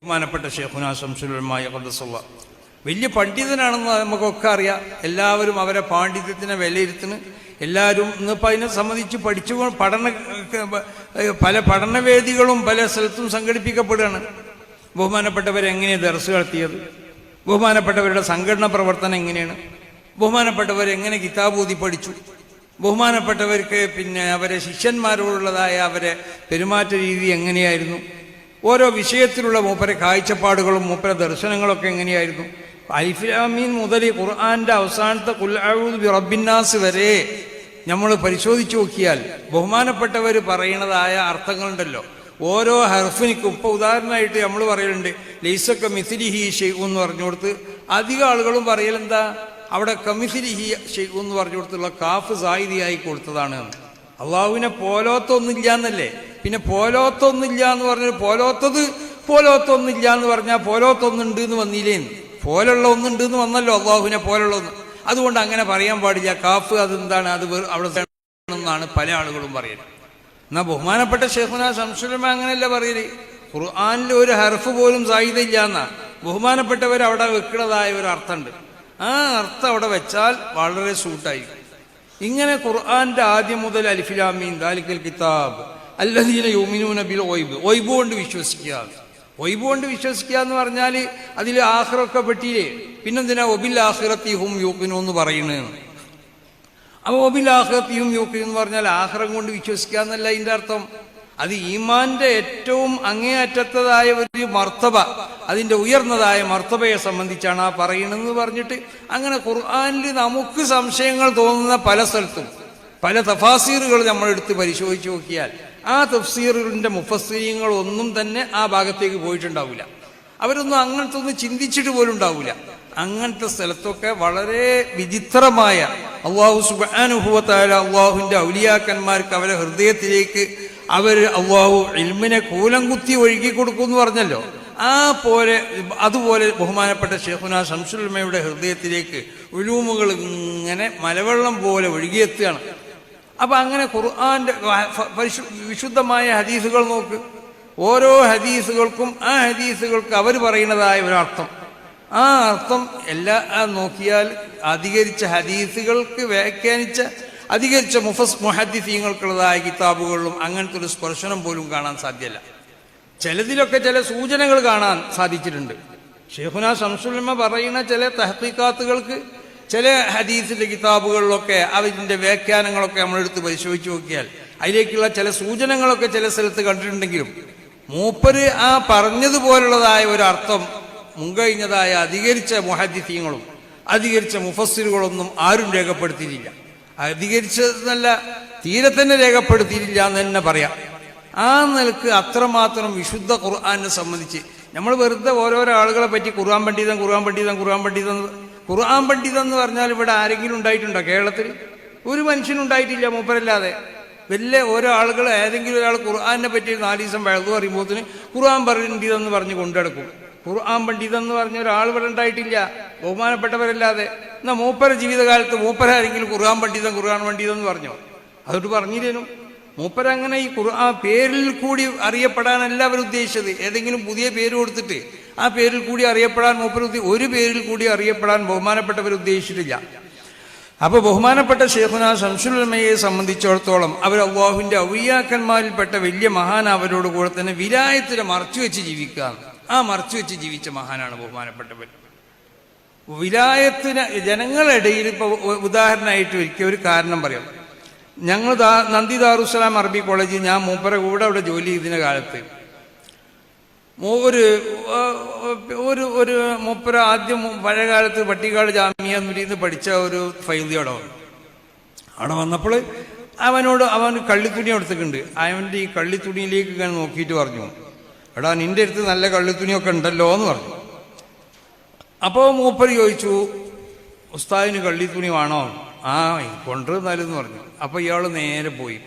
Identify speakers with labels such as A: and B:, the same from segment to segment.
A: ബഹുമാനപ്പെട്ട ശൈഖുനാ ശംസുൽ ഉലമാ ഖദ്ദസല്ലാഹ് വലിയ പണ്ഡിതനാണെന്ന് നമുക്കൊക്കെ അറിയാം. എല്ലാവരും അവരെ പാണ്ഡിത്യത്തിനെ വിലയിരുത്തുന്നു. എല്ലാവരും ഇന്നിപ്പോൾ അതിനെ സംബന്ധിച്ച് പല പഠനവേദികളും പല സ്ഥലത്തും സംഘടിപ്പിക്കപ്പെടുകയാണ്. ബഹുമാനപ്പെട്ടവരെങ്ങനെയാണ് ദർസ് നടത്തിയത്, ബഹുമാനപ്പെട്ടവരുടെ സംഘടന പ്രവർത്തനം എങ്ങനെയാണ്, ബഹുമാനപ്പെട്ടവരെങ്ങനെ കിതാബൂതി പഠിച്ചു, ബഹുമാനപ്പെട്ടവർക്ക് അവരെ ശിഷ്യന്മാരോടുള്ളതായ അവരെ പെരുമാറ്റ രീതി എങ്ങനെയായിരുന്നു, ഓരോ വിഷയത്തിലുള്ള മൂപ്പരെ കാഴ്ചപ്പാടുകളും മൂപ്പരെ ദർശനങ്ങളൊക്കെ എങ്ങനെയായിരുന്നു. അലിഫ് ലാം മീം മുതൽ ഖുർആന്റെ അവസാനത്തെ ഖുൽ അഊദു ബിറബ്ബിന്നാസ് വരെ നമ്മൾ പരിശോധിച്ചു നോക്കിയാൽ ബഹുമാനപ്പെട്ടവർ പറയുന്നതായ അർത്ഥങ്ങളുണ്ടല്ലോ, ഓരോ ഹർഫിനിക്കും. ഇപ്പോൾ ഉദാഹരണമായിട്ട് നമ്മൾ പറയലുണ്ട് ലൈസ കമിസ്ലിഹി ഷൈഉൻ എന്ന് പറഞ്ഞു കൊടുത്ത് അധികം ആളുകളും പറയലെന്താ അവിടെ കമിസ്ലിഹി ഷൈഉൻ എന്ന് പറഞ്ഞു കൊടുത്തുള്ള കാഫ് സായിദിയായി കൊടുത്തതാണ്. അള്ളാഹുവിനെ പോലോത്തൊന്നില്ല എന്നല്ലേ. പിന്നെ പോലോത്തൊന്നില്ല എന്ന് പറഞ്ഞാൽ പോലോത്തൊന്നില്ല എന്ന് പറഞ്ഞാൽ പോലോത്തൊന്നുണ്ട് എന്ന് വന്നില്ലേന്ന്, പോലുള്ള ഒന്നുണ്ട് എന്ന് വന്നല്ലോ അള്ളാഹുവിനെ പോലുള്ള ഒന്ന്. അതുകൊണ്ട് അങ്ങനെ പറയാൻ പാടില്ല. കാഫ് അതെന്താണ്, അത് അവിടെ എന്നാണ് പല ആളുകളും പറയുന്നത്. എന്നാൽ ബഹുമാനപ്പെട്ട ശൈഖുനാ ശംസുൽ ഉലമാ അങ്ങനെയല്ല പറയല്. ഖുർആനിൽ ഒരു ഹർഫ് പോലും സായിദില്ല എന്നാ ബഹുമാനപ്പെട്ടവർ അവിടെ വെക്കുന്നതായ ഒരു അർത്ഥമുണ്ട്. ആ അർത്ഥം അവിടെ വെച്ചാൽ വളരെ സൂട്ടായിരിക്കും. ഇങ്ങനെ ഖുർആന്റെ ആദ്യം മുതൽ അലിഫ് ലാം മീം ദാലിക്കൽ കിതാബ് അല്ലദീന യുമിനൂന ബിൽ ഗൈബ്, ഗൈബ് കൊണ്ട് വിശ്വസിക്കുക. ഗൈബ് കൊണ്ട് വിശ്വസിക്കുക എന്ന് പറഞ്ഞാൽ അതിൽ ആഖിറൊക്കെ പെട്ടിയില്ലേ. പിന്നെന്തിനാ വബിൽ ആഖിറത്തി ഹും യൂഖിനൂൻ എന്ന് പറയുന്നത്. അപ്പോൾ വബിൽ ആഖിറത്തി ഹും യൂഖിനൂൻ എന്ന് പറഞ്ഞാൽ ആഖിറം കൊണ്ട് വിശ്വസിക്കുക എന്നല്ല അതിൻ്റെ അർത്ഥം. അത് ഈമാന്റെ ഏറ്റവും അങ്ങേയറ്റത്തതായ ഒരു മർത്തബ, അതിൻ്റെ ഉയർന്നതായ മർത്തബയെ സംബന്ധിച്ചാണ് ആ പറയണമെന്ന് പറഞ്ഞിട്ട് അങ്ങനെ ഖുർആനിൽ നമുക്ക് സംശയങ്ങൾ തോന്നുന്ന പല സ്ഥലത്തും പല തഫാസീറുകൾ നമ്മളെടുത്ത് പരിശോധിച്ച് നോക്കിയാൽ ആ തഫ്സീറിന്റെ മുഫസ്സിരീങ്ങളൊന്നും തന്നെ ആ ഭാഗത്തേക്ക് പോയിട്ടുണ്ടാവില്ല. അവരൊന്നും അങ്ങനത്തെ ഒന്നും ചിന്തിച്ചിട്ട് പോലും ഉണ്ടാവില്ല. അങ്ങനത്തെ സ്ഥലത്തൊക്കെ വളരെ വിചിത്രമായ അള്ളാഹു സുബ്ഹാനഹു വ തആല അള്ളാഹുവിന്റെ ഔലിയാക്കന്മാർക്ക് അവരെ ഹൃദയത്തിലേക്ക് അള്ളാഹു ഇൽമിനെ കൂലം കുത്തി ഒഴുകി കൊടുക്കും എന്ന് പറഞ്ഞല്ലോ. അതുപോലെ ബഹുമാനപ്പെട്ട ശൈഖുനാ ശംസുൽ ഉലമയുടെ ഹൃദയത്തിലേക്ക് ഉലൂമുകൾ ഇങ്ങനെ മലവെള്ളം പോലെ ഒഴുകിയെത്തുകയാണ്. അപ്പൊ അങ്ങനെ ഖുർആന്റെ വിശുദ്ധമായ ഹദീസുകൾ നോക്ക്. ഓരോ ഹദീസുകൾക്കും ആ ഹദീസുകൾക്ക് അവർ പറയുന്നതായ ഒരർത്ഥം, ആ അർത്ഥം നോക്കിയാൽ അധികരിച്ച ഹദീസുകൾക്ക് അധികരിച്ച മുഹദ്ദിസീങ്ങൾക്കുള്ളതായ കിതാബുകളിലും അങ്ങനത്തെ ഒരു സ്പർശനം പോലും കാണാൻ സാധ്യമല്ല. ചിലതിലൊക്കെ ചില സൂചനകൾ കാണാൻ സാധിച്ചിട്ടുണ്ട്. ശൈഖുനാ ശംസുൽ ഉലമാ പറയുന്ന ചില തഹ്ഖീഖാത്തുകൾക്ക് ചില ഹദീസിന്റെ കിതാബുകളിലൊക്കെ അതിൻ്റെ വ്യാഖ്യാനങ്ങളൊക്കെ നമ്മളെടുത്ത് പരിശോധിച്ച് നോക്കിയാൽ അതിലേക്കുള്ള ചില സൂചനകളൊക്കെ ചില സ്ഥലത്ത് കണ്ടിട്ടുണ്ടെങ്കിലും മൂപ്പര് ആ പറഞ്ഞതുപോലുള്ളതായ ഒരർത്ഥം മുൻകഴിഞ്ഞതായ അധികരിച്ച മുഹദ്ദിസീങ്ങളും അധികരിച്ച മുഫസ്സിറുകളൊന്നും ആരും രേഖപ്പെടുത്തിയിട്ടില്ല. അധികരിച്ചതെന്നല്ല, തീരെ തന്നെ രേഖപ്പെടുത്തിയിട്ടില്ല എന്ന് തന്നെ പറയാം. ആ നിലക്ക് അത്രമാത്രം വിശുദ്ധ ഖുർആനെ സംബന്ധിച്ച് നമ്മൾ വെറുതെ ഓരോരോ ആളുകളെ പറ്റി ഖുർആൻ പണ്ഡിതൻ എന്ന് പറഞ്ഞാൽ ഇവിടെ ആരെങ്കിലും ഉണ്ടായിട്ടുണ്ടോ? കേരളത്തിൽ ഒരു മനുഷ്യനുണ്ടായിട്ടില്ല മൂപ്പരല്ലാതെ. വലിയ ഓരോ ആളുകൾ ഏതെങ്കിലും ഒരാൾ ഖുർആനെ പറ്റി 4 ദിവസം വഴുതു പറയുമ്പോഴത്തിന് ഖുർആൻ പണ്ഡിതെന്ന് പറഞ്ഞ് കൊണ്ടെടുക്കും. ഖുർആൻ പണ്ഡിതെന്ന് പറഞ്ഞ ഒരാൾ ഇവിടെ ഉണ്ടായിട്ടില്ല ബഹുമാനപ്പെട്ടവരല്ലാതെ. എന്നാൽ മൂപ്പര ജീവിതകാലത്ത് മൂപ്പരാരെങ്കിലും ഖുർആൻ പണ്ഡിതെന്ന് പറഞ്ഞോ? അതൊട്ട് പറഞ്ഞില്ലേനും. മൂപ്പരങ്ങനെ ഈ ഖുർആൻ പേരിൽ കൂടി അറിയപ്പെടാനല്ല അവർ ഉദ്ദേശിച്ചത്. ഏതെങ്കിലും പുതിയ പേര് കൊടുത്തിട്ട് ആ പേരിൽ കൂടി അറിയപ്പെടാൻ ഒരു പേരിൽ കൂടി അറിയപ്പെടാൻ ബഹുമാനപ്പെട്ടവർ ഉദ്ദേശിച്ചിട്ടില്ല. അപ്പൊ ബഹുമാനപ്പെട്ട ശൈഖുനാ ശംസുൽ ഉലമയെ സംബന്ധിച്ചിടത്തോളം അവർ അല്ലാഹുവിന്റെ ഔലിയാക്കന്മാരിൽപ്പെട്ട വലിയ മഹാൻ. അവരോട് കൂടെ തന്നെ വിലായത്തിനെ മറച്ചുവെച്ച് ജീവിക്കുക, ആ മറച്ചുവെച്ച് ജീവിച്ച മഹാനാണ് ബഹുമാനപ്പെട്ടവർ. വിലായത്തിന് ജനങ്ങളിടയിൽ ഇപ്പൊ ഉദാഹരണമായിട്ട് ഒരിക്കൽ ഒരു കാരണം പറയാം. ഞങ്ങൾ നന്ദി ദാറുസ്സലാം അറബി കോളേജിൽ ഞാൻ മൂപ്പര കൂടെ അവിടെ ജോലി ചെയ്തിരുന്ന കാലത്ത് ഒരു മൂപ്പര ആദ്യം പഴയകാലത്ത് പട്ടിക്കാട് ജാമിയ നുരിന്ന് പഠിച്ച ഒരു ഫൈലിയോടെ അവിടെ വന്നപ്പോൾ അവൻ കള്ളിത്തുണി എടുത്തിട്ടുണ്ട്. അവൻ്റെ ഈ കള്ളിത്തുണിയിലേക്ക് ഇങ്ങനെ നോക്കിയിട്ട് പറഞ്ഞു, എടാ നിന്റെ അടുത്ത് നല്ല കള്ളിത്തുണിയൊക്കെ ഉണ്ടല്ലോ എന്ന് പറഞ്ഞു. അപ്പോൾ മൂപ്പര് ചോദിച്ചു, ഉസ്താദിന് കള്ളിത്തുണി വേണോ? ആ കൊണ്ടുവന്നാലെന്ന് പറഞ്ഞു. അപ്പോൾ ഇയാൾ നേരെ പോയി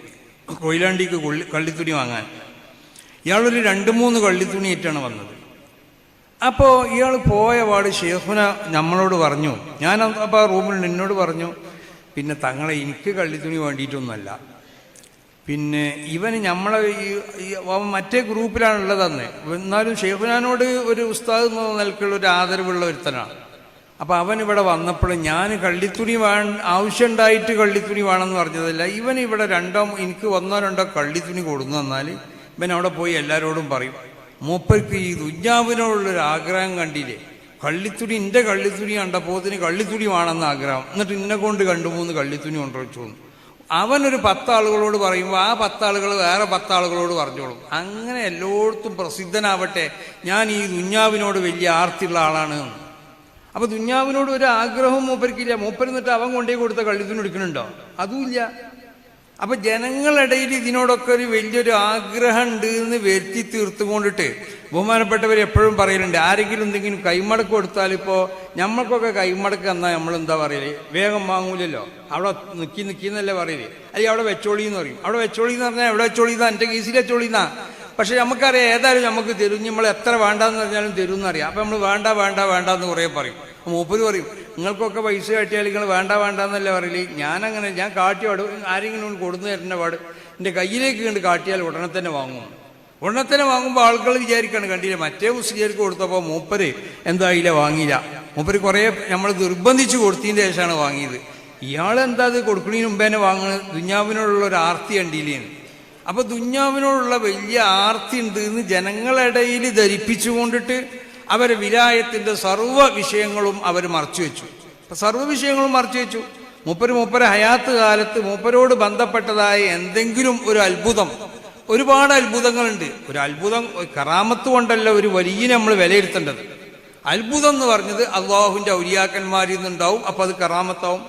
A: കൊയിലാണ്ടിക്ക് കള്ളിത്തുണി വാങ്ങാൻ. ഇയാളൊരു 2-3 കള്ളിത്തുണിയായിട്ടാണ് വന്നത്. അപ്പോൾ ഇയാൾ പോയ പാട് ശൈഖുന നമ്മളോട് പറഞ്ഞു, ഞാൻ അപ്പോൾ ആ റൂമിൽ എന്നോട് പറഞ്ഞു, പിന്നെ തങ്ങളെ എനിക്ക് കള്ളിത്തുണി വേണ്ടിയിട്ടൊന്നുമല്ല, പിന്നെ ഇവന് നമ്മളെ അവൻ മറ്റേ ഗ്രൂപ്പിലാണുള്ളതെന്ന്. എന്നാലും ഷെയ്ഖുനാനോട് ഒരു ഉസ്താദ് എന്ന നിലക്കുള്ള ഒരു ആദരവുള്ള ഒരുത്തനാണ്. അപ്പം അവൻ ഇവിടെ വന്നപ്പോൾ ഞാൻ കള്ളിത്തുണി ആവശ്യമുണ്ടായിട്ട് കള്ളിത്തുണി വേണമെന്ന് പറഞ്ഞതല്ല. ഇവൻ ഇവിടെ എനിക്ക് 1-2 കള്ളിത്തുണി കൊടുന്നു തന്നാൽ ഇവൻ അവിടെ പോയി എല്ലാവരോടും പറയും, മൂപ്പർക്ക് ഈ ദുഞ്ഞാവിനോടുള്ളൊരു ആഗ്രഹം കണ്ടില്ലേ, കള്ളിത്തുണി എൻ്റെ കള്ളിത്തുണി കണ്ടപ്പോൾ ഇതിന് കള്ളിത്തുണി വേണമെന്ന് ആഗ്രഹം, എന്നിട്ട് ഇന്നെ കൊണ്ട് 2-3 കള്ളിത്തുണി കൊണ്ടുവച്ചു വന്നു. അവനൊരു 10 ആളുകളോട് പറയുമ്പോൾ ആ 10 ആളുകൾ വേറെ 10 ആളുകളോട് പറഞ്ഞോളും. അങ്ങനെ എല്ലായിടത്തും പ്രസിദ്ധനാവട്ടെ ഞാൻ ഈ ദുഞ്ഞാവിനോട് വലിയ ആർത്തിയുള്ള ആളാണ്. അപ്പൊ ദുഞ്ഞാവിനോട് ഒരു ആഗ്രഹവും മൂപ്പർക്കില്ല. മൂപ്പരെന്നിട്ട് അവൻ കൊണ്ടേ കൊടുത്ത കള്ളിത്തുണി എടുക്കണുണ്ടോ? അതുമില്ല. അപ്പൊ ജനങ്ങളിടയിൽ ഇതിനോടൊക്കെ ഒരു വലിയൊരു ആഗ്രഹം ഉണ്ട് എന്ന് വരുത്തി തീർത്തുകൊണ്ടിട്ട് ബഹുമാനപ്പെട്ടവർ എപ്പോഴും പറയലുണ്ട്, ആരെങ്കിലും എന്തെങ്കിലും കൈമടക്ക് കൊടുത്താൽ, ഇപ്പോൾ നമ്മൾക്കൊക്കെ കൈമടക്ക് എന്നാൽ നമ്മളെന്താ പറയല്, വേഗം വാങ്ങൂലല്ലോ, അവിടെ നിൽക്കിന്നല്ലേ പറയല്, അല്ലെങ്കിൽ അവിടെ വെച്ചോളി എന്ന് പറയും. അവിടെ വെച്ചോളി എന്ന് പറഞ്ഞാൽ എവിടെ വെച്ചോളിന്നാ, എൻ്റെ കേസിൽ വെച്ചോളിന്നാ. പക്ഷെ നമുക്കറിയാം ഏതായാലും നമുക്ക് തരും, നമ്മൾ എത്ര വേണ്ടാന്ന് പറഞ്ഞാലും തരും എന്നറിയാം. അപ്പം നമ്മൾ വേണ്ട വേണ്ട വേണ്ട എന്ന് കുറേ പറയും. മൂപ്പര് പറയും, നിങ്ങൾക്കൊക്കെ പൈസ കാട്ടിയാൽ നിങ്ങൾ വേണ്ട വേണ്ട എന്നല്ലേ പറയില്ലേ. ഞാൻ കാട്ടി പാട് ആരെങ്കിലും കൊടുന്നു തരുന്ന പാട് എൻ്റെ കയ്യിലേക്ക് കണ്ട് കാട്ടിയാൽ ഉടനെ തന്നെ വാങ്ങും. ഉടനെ തന്നെ വാങ്ങുമ്പോൾ ആളുകൾ വിചാരിക്കാണ്, കണ്ടില്ല മറ്റേ മുസ്ലിംക്ക് കൊടുത്തപ്പോൾ മൂപ്പര് എന്തായില്ല, വാങ്ങിയില്ല. മൂപ്പര് കുറേ നമ്മൾ നിർബന്ധിച്ച് കൊടുത്തതിൻ്റെ ശേഷമാണ് വാങ്ങിയത്. ഇയാളെന്താ അത് കൊടുക്കുന്നതിന് മുമ്പേ തന്നെ വാങ്ങുന്നത്, ദുഞ്ഞാവിനോടുള്ള ഒരു ആർത്തി കണ്ടില്ലേന്ന്. അപ്പൊ ദുഞ്ഞാവിനോടുള്ള വലിയ ആർത്തി ഉണ്ട് എന്ന് ജനങ്ങളിടയിൽ ധരിപ്പിച്ചുകൊണ്ടിട്ട് അവരെ വിലായത്തിന്റെ സർവ്വ വിഷയങ്ങളും അവർ മറച്ചു വെച്ചു. സർവ്വ വിഷയങ്ങളും മറച്ചു വെച്ചു. മൂപ്പര് ഹയാത്ത് കാലത്ത് മൂപ്പരോട് ബന്ധപ്പെട്ടതായ എന്തെങ്കിലും ഒരു അത്ഭുതം, ഒരുപാട് അത്ഭുതങ്ങളുണ്ട്. ഒരു അത്ഭുതം കറാമത്ത് കൊണ്ടല്ല ഒരു വലിയ നമ്മൾ വിലയിരുത്തേണ്ടത്. അത്ഭുതം എന്ന് പറഞ്ഞത് അള്ളാഹുവിന്റെ ഔലിയാക്കന്മാരിൽ നിന്നുണ്ടാവും, അപ്പൊ അത് കറാമത്താവും.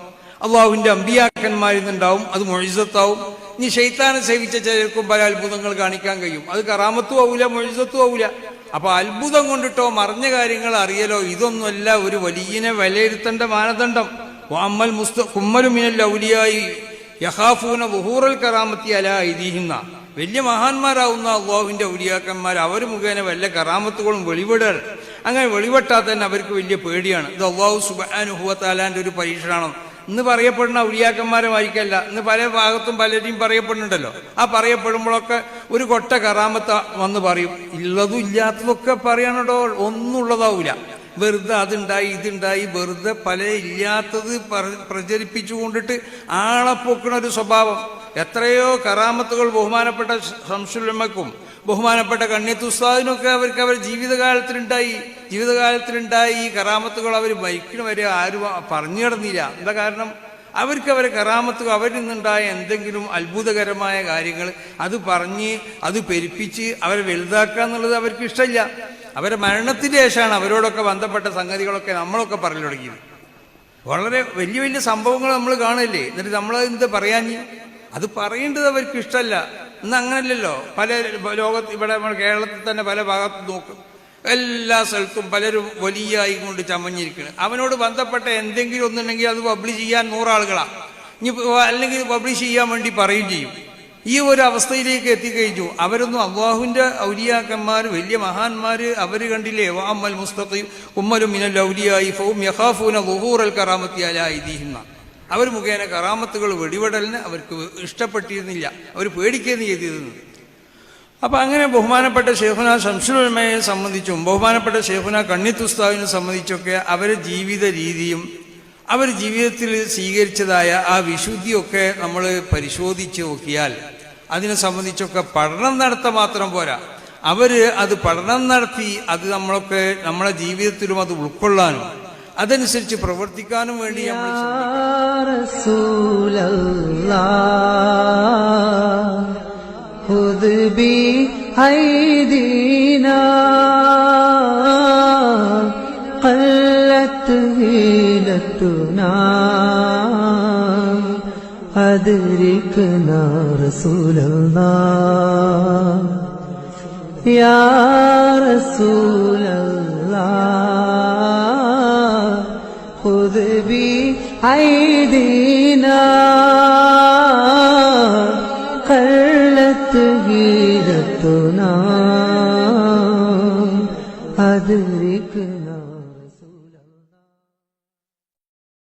A: അള്ളാഹുവിന്റെ അമ്പിയാക്കന്മാരിൽ നിന്നുണ്ടാവും, അത് മുഅ്ജിസത്താവും. ഇനി ശൈത്താനെ സേവിച്ച ചിലർക്കും പല അത്ഭുതങ്ങൾ കാണിക്കാൻ കഴിയും, അത് കറാമത്തും ആവൂല മുഅ്ജിസത്തും ആവൂല. അപ്പൊ അത്ഭുതം കൊണ്ടിട്ടോ മറിഞ്ഞ കാര്യങ്ങൾ അറിയലോ ഇതൊന്നുമല്ല ഒരു വലിയനെ വിലയിരുത്തേണ്ട മാനദണ്ഡം. അമ്മൽ കുമ്മലു മിനൽ ഔലിയായി യഖാഫൂന വുഹൂറൽ കറാമത്തി അലാ ഐദീഹിന്ന. വലിയ മഹാന്മാരാവുന്ന അള്ളാഹുവിന്റെ ഔലിയാക്കന്മാർ അവർ മുഖേന വല്ല കറാമത്തുകളും വെളിവിടൽ. അങ്ങനെ വെളിവെട്ടാൽ തന്നെ അവർക്ക് വലിയ പേടിയാണ്. ഇത് അള്ളാഹു സുബ്ഹാനഹു വ തആലാന്റെ ഒരു പരീക്ഷണം. ഇന്ന് പറയപ്പെടുന്ന ഔലിയാക്കന്മാരെ വായിക്കല്ല, ഇന്ന് പല ഭാഗത്തും പലരെയും പറയപ്പെടുന്നുണ്ടല്ലോ. ആ പറയപ്പെടുമ്പോഴൊക്കെ ഒരു കൊട്ട കറാമത്ത് വന്ന് പറയും, ഉള്ളതും ഇല്ലാത്തതൊക്കെ പറയാനോ ഒന്നുള്ളതാവൂല. വെറുതെ അതുണ്ടായി ഇതുണ്ടായി വെറുതെ പല ഇല്ലാത്തത് പ്രചരിപ്പിച്ചുകൊണ്ടിട്ട് ആളെ പൊക്കുന്ന ഒരു സ്വഭാവം. എത്രയോ കറാമത്തുകൾ ബഹുമാനപ്പെട്ട ശംസുലുലമക്കും ബഹുമാനപ്പെട്ട കണ്ണിയത്ത് ഉസ്താദിനൊക്കെ അവർ ജീവിതകാലത്തിലുണ്ടായി ഈ കറാമത്തുകൾ അവർ മരിക്കണ വരെ ആരും പറഞ്ഞു കിടന്നില്ല. എന്താ കാരണം? അവരെ കറാമത്തുകൾ അവരിൽ നിന്നുണ്ടായ എന്തെങ്കിലും അത്ഭുതകരമായ കാര്യങ്ങൾ അത് പറഞ്ഞ് അത് പെരുപ്പിച്ച് അവരെ വലുതാക്കുക എന്നുള്ളത് അവർക്ക് ഇഷ്ടമില്ല. അവരെ മരണത്തിന് ശേഷമാണ് അവരോടൊക്കെ ബന്ധപ്പെട്ട സംഗതികളൊക്കെ നമ്മളൊക്കെ പറഞ്ഞു തുടങ്ങിയത്. വളരെ വലിയ വലിയ സംഭവങ്ങൾ നമ്മൾ കാണില്ലേ, എന്നിട്ട് നമ്മളെന്ത് പറയാഞ്ഞ്, അത് പറയേണ്ടത് അവർക്ക് ഇഷ്ടമല്ല. ഇന്ന് അങ്ങനല്ലല്ലോ. പല ലോകത്ത് ഇവിടെ നമ്മുടെ കേരളത്തിൽ തന്നെ പല ഭാഗത്തും നോക്കും, എല്ലാ സ്ഥലത്തും പലരും വലിയായി കൊണ്ട് ചമഞ്ഞിരിക്കണം. അവനോട് ബന്ധപ്പെട്ട എന്തെങ്കിലും ഒന്നുണ്ടെങ്കിൽ അത് പബ്ലിഷ് ചെയ്യാൻ 100 ആളുകളാണ്. ഇനി അല്ലെങ്കിൽ പബ്ലിഷ് ചെയ്യാൻ വേണ്ടി പറയുകയും ചെയ്യും. ഈ ഒരു അവസ്ഥയിലേക്ക് എത്തിക്കഴിഞ്ഞു. അവരൊന്നും അള്ളാഹുവിന്റെ ഔലിയാക്കന്മാർ വലിയ മഹാന്മാര് അവര് കണ്ടില്ലേ, വഅമ്മൽ മുസ്തഖീം ഉമ്മലും മിനൽ ഔലിയായി ഫഹും യഖാഫൂന ളുഹൂറൽ കറാമത്തി അലാ ഐദീഹിം. അവർ മുഖേന കറാമത്തുകൾ വെടിപെടലിന് അവർക്ക് ഇഷ്ടപ്പെട്ടിരുന്നില്ല, അവർ പേടിക്കുകയെന്ന് ചെയ്തിരുന്നു. അപ്പൊ അങ്ങനെ ബഹുമാനപ്പെട്ട ശൈഖുനാ ശംസുലുലമയെ സംബന്ധിച്ചും ബഹുമാനപ്പെട്ട ശൈഖുനാ കണ്ണിയത്ത് ഉസ്താദിനെ സംബന്ധിച്ചൊക്കെ അവരുടെ ജീവിത രീതിയും അവർ ജീവിതത്തിൽ സ്വീകരിച്ചതായ ആ വിശുദ്ധിയൊക്കെ നമ്മൾ പരിശോധിച്ച് നോക്കിയാൽ അതിനെ സംബന്ധിച്ചൊക്കെ പഠനം നടത്താൻ മാത്രം പോരാ, അത് പഠനം നടത്തി അത് നമ്മളെ ജീവിതത്തിലും അത് ഉൾക്കൊള്ളാനും അതനുസരിച്ച് പ്രവർത്തിക്കാനും വേണ്ടി നമ്മൾ
B: أدركنا رسول الله يا رسول الله خذ بأيدينا قلت هيرتنا أدركنا